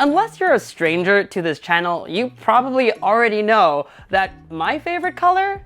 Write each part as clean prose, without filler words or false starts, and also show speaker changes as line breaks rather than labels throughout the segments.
Unless you're a stranger to this channel, you probably already know that my favorite color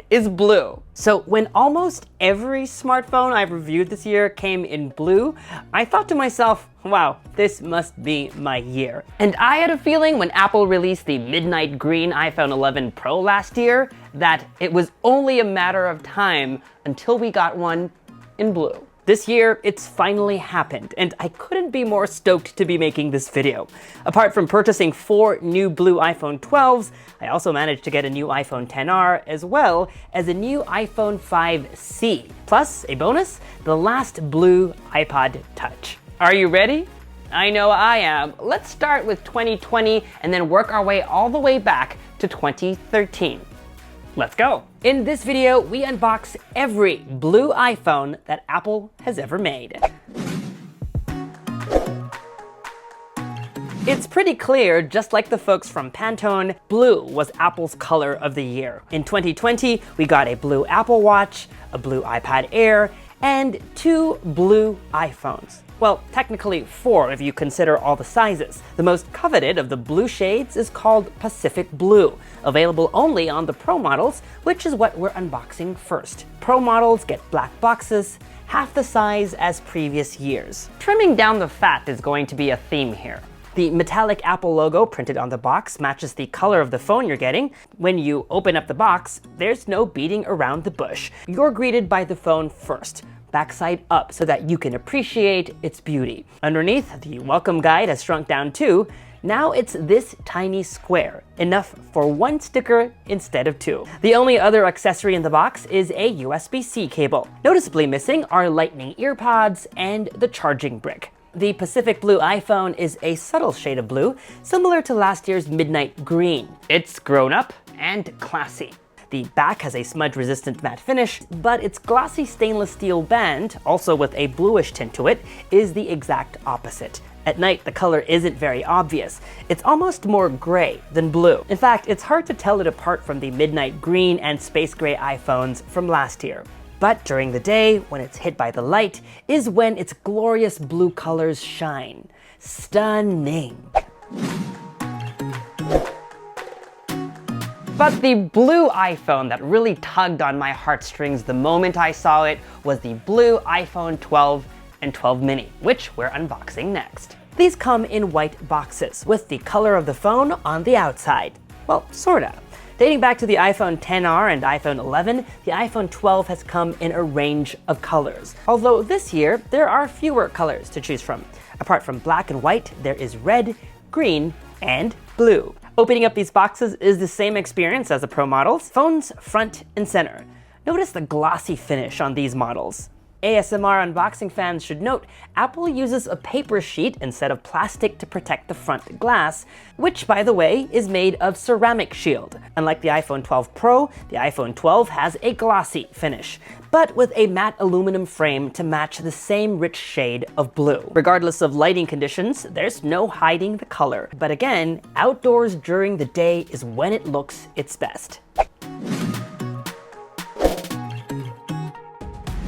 is blue. So when almost every smartphone I've reviewed this year came in blue, I thought to myself, wow, this must be my year. And I had a feeling when Apple released the midnight green iPhone 11 Pro last year that it was only a matter of time until we got one in blue. This year, it's finally happened, and I couldn't be more stoked to be making this video. Apart from purchasing 4 new blue iPhone 12s, I also managed to get a new iPhone XR as well as a new iPhone 5C. Plus, a bonus, the last blue iPod Touch. Are you ready? I know I am. Let's start with 2020 and then work our way all the way back to 2013. Let's go. In this video, we unbox every blue iPhone that Apple has ever made. It's pretty clear, just like the folks from Pantone, blue was Apple's color of the year. In 2020, we got a blue Apple Watch, a blue iPad Air, and 2 blue iPhones. Well, technically 4 if you consider all the sizes. The most coveted of the blue shades is called Pacific Blue, available only on the Pro models, which is what we're unboxing first. Pro models get black boxes, half the size as previous years. Trimming down the fat is going to be a theme here. The metallic Apple logo printed on the box matches the color of the phone you're getting. When you open up the box, there's no beating around the bush. You're greeted by the phone first, backside up, so that you can appreciate its beauty. Underneath, the welcome guide has shrunk down too. Now it's this tiny square, enough for 1 sticker instead of 2. The only other accessory in the box is a USB-C cable. Noticeably missing are lightning earpods and the charging brick. The Pacific Blue iPhone is a subtle shade of blue, similar to last year's midnight green. It's grown up and classy. The back has a smudge-resistant matte finish, but its glossy stainless steel band, also with a bluish tint to it, is the exact opposite. At night, the color isn't very obvious. It's almost more gray than blue. In fact, it's hard to tell it apart from the midnight green and space gray iPhones from last year. But during the day, when it's hit by the light, is when its glorious blue colors shine. Stunning. But the blue iPhone that really tugged on my heartstrings the moment I saw it was the blue iPhone 12 and 12 mini, which we're unboxing next. These come in white boxes, with the color of the phone on the outside. Well, sorta. Dating back to the iPhone XR and iPhone 11, the iPhone 12 has come in a range of colors. Although this year, there are fewer colors to choose from. Apart from black and white, there is red, green, and blue. Opening up these boxes is the same experience as the Pro models. Phones front and center. Notice the glossy finish on these models. ASMR unboxing fans should note, Apple uses a paper sheet instead of plastic to protect the front glass, which, by the way, is made of ceramic shield. Unlike the iPhone 12 Pro, the iPhone 12 has a glossy finish, but with a matte aluminum frame to match the same rich shade of blue. Regardless of lighting conditions, there's no hiding the color. But again, outdoors during the day is when it looks its best.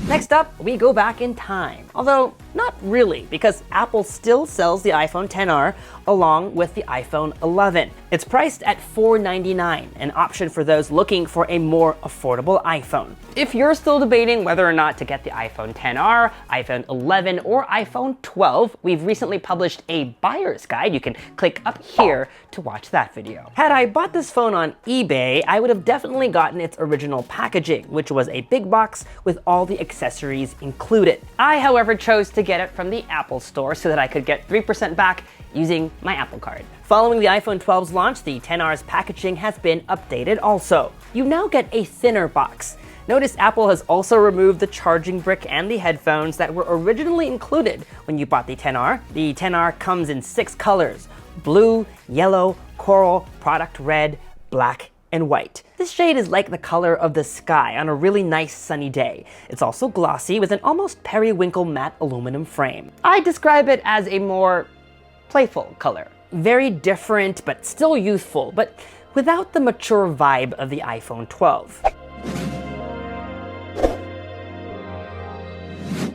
Next up, we go back in time. Although, not really, because Apple still sells the iPhone XR along with the iPhone 11. It's priced at $499, an option for those looking for a more affordable iPhone. If you're still debating whether or not to get the iPhone XR, iPhone 11, or iPhone 12, we've recently published a buyer's guide. You can click up here to watch that video. Had I bought this phone on eBay, I would have definitely gotten its original packaging, which was a big box with all the accessories included. I, however, chose to get it from the Apple Store so that I could get 3% back using my Apple Card. Following the iPhone 12's launch, the XR's packaging has been updated also. You now get a thinner box. Notice Apple has also removed the charging brick and the headphones that were originally included when you bought the XR. The XR comes in 6 colors: blue, yellow, coral, product red, black, and white. This shade is like the color of the sky on a really nice sunny day. It's also glossy with an almost periwinkle matte aluminum frame. I describe it as a more playful color. Very different, but still youthful, but without the mature vibe of the iPhone 12.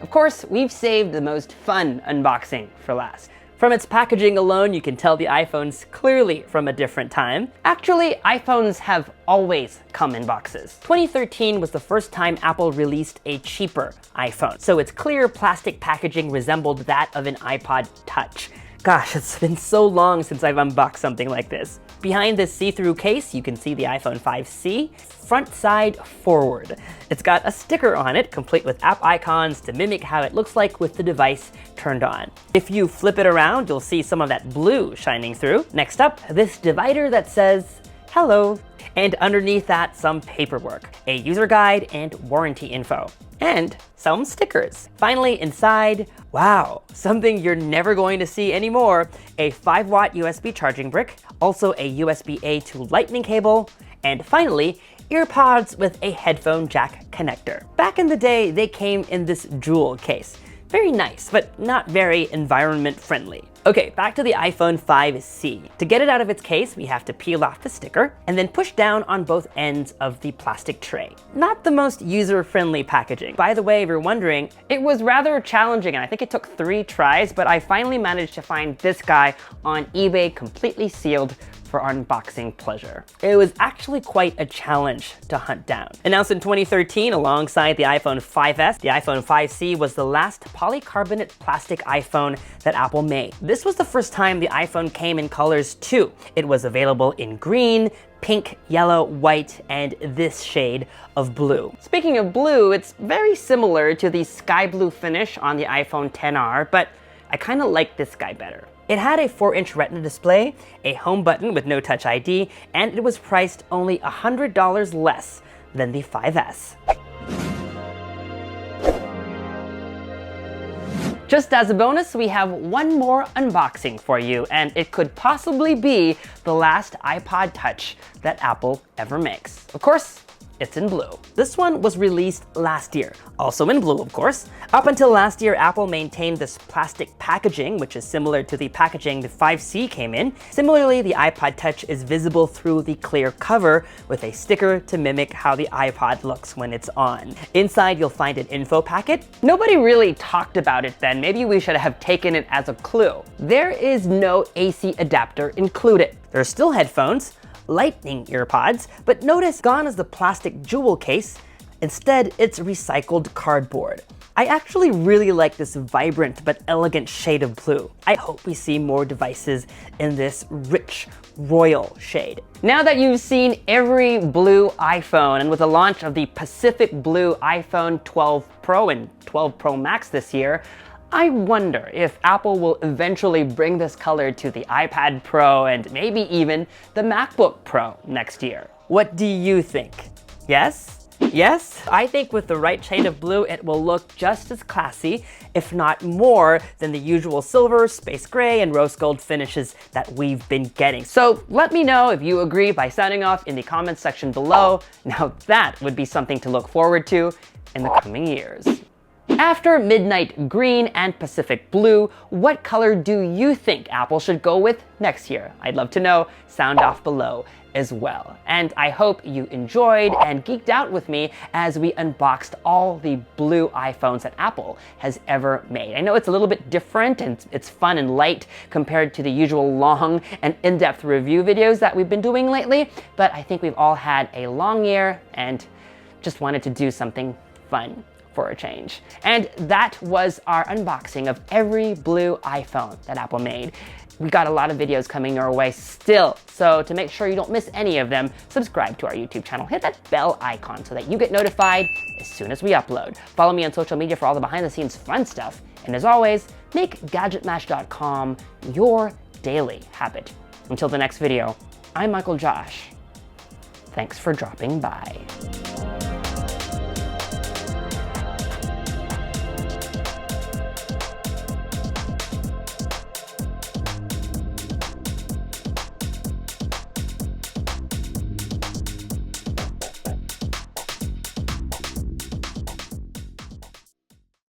Of course, we've saved the most fun unboxing for last. From its packaging alone, you can tell the iPhone's clearly from a different time. Actually, iPhones have always come in boxes. 2013 was the first time Apple released a cheaper iPhone, so its clear plastic packaging resembled that of an iPod Touch. Gosh, it's been so long since I've unboxed something like this. Behind this see-through case, you can see the iPhone 5C, front side forward. It's got a sticker on it, complete with app icons to mimic how it looks like with the device turned on. If you flip it around, you'll see some of that blue shining through. Next up, this divider that says, "Hello." And underneath that, some paperwork, a user guide and warranty info, and some stickers. Finally, inside, wow, something you're never going to see anymore, a 5-watt USB charging brick, also a USB-A to Lightning cable, and finally, earpods with a headphone jack connector. Back in the day, they came in this jewel case. Very nice, but not very environment friendly. Okay, back to the iPhone 5C. To get it out of its case, we have to peel off the sticker and then push down on both ends of the plastic tray. Not the most user-friendly packaging. By the way, if you're wondering, it was rather challenging, and I think it took 3 tries, but I finally managed to find this guy on eBay completely sealed for unboxing pleasure. It was actually quite a challenge to hunt down. Announced in 2013 alongside the iPhone 5S, the iPhone 5C was the last polycarbonate plastic iPhone that Apple made. This was the first time the iPhone came in colors too. It was available in green, pink, yellow, white, and this shade of blue. Speaking of blue, it's very similar to the sky blue finish on the iPhone XR, but I kind of like this guy better. It had a 4-inch Retina display, a home button with no Touch ID, and it was priced only $100 less than the 5S. Just as a bonus, we have one more unboxing for you, and it could possibly be the last iPod Touch that Apple ever makes. Of course, it's in blue. This one was released last year, also in blue, of course. Up until last year, Apple maintained this plastic packaging, which is similar to the packaging the 5C came in. Similarly, the iPod Touch is visible through the clear cover with a sticker to mimic how the iPod looks when it's on. Inside, you'll find an info packet. Nobody really talked about it then. Maybe we should have taken it as a clue. There is no AC adapter included. There are still headphones, Lightning earpods, but notice gone is the plastic jewel case. Instead, it's recycled cardboard. I actually really like this vibrant but elegant shade of blue. I hope we see more devices in this rich, royal shade. Now that you've seen every blue iPhone, and with the launch of the Pacific Blue iPhone 12 Pro and 12 Pro Max this year, I wonder if Apple will eventually bring this color to the iPad Pro and maybe even the MacBook Pro next year. What do you think? Yes? Yes? I think with the right shade of blue, it will look just as classy, if not more, than the usual silver, space gray, and rose gold finishes that we've been getting. So let me know if you agree by sounding off in the comments section below. Now that would be something to look forward to in the coming years. After Midnight Green and Pacific Blue, what color do you think Apple should go with next year? I'd love to know. Sound off below as well. And I hope you enjoyed and geeked out with me as we unboxed all the blue iPhones that Apple has ever made. I know it's a little bit different and it's fun and light compared to the usual long and in-depth review videos that we've been doing lately, but I think we've all had a long year and just wanted to do something fun for a change. And that was our unboxing of every blue iPhone that Apple made. We got a lot of videos coming your way still, so to make sure you don't miss any of them, subscribe to our YouTube channel. Hit that bell icon so that you get notified as soon as we upload. Follow me on social media for all the behind-the-scenes fun stuff. And as always, make GadgetMatch.com your daily habit. Until the next video, I'm MICHAELJOSH. Thanks for dropping by.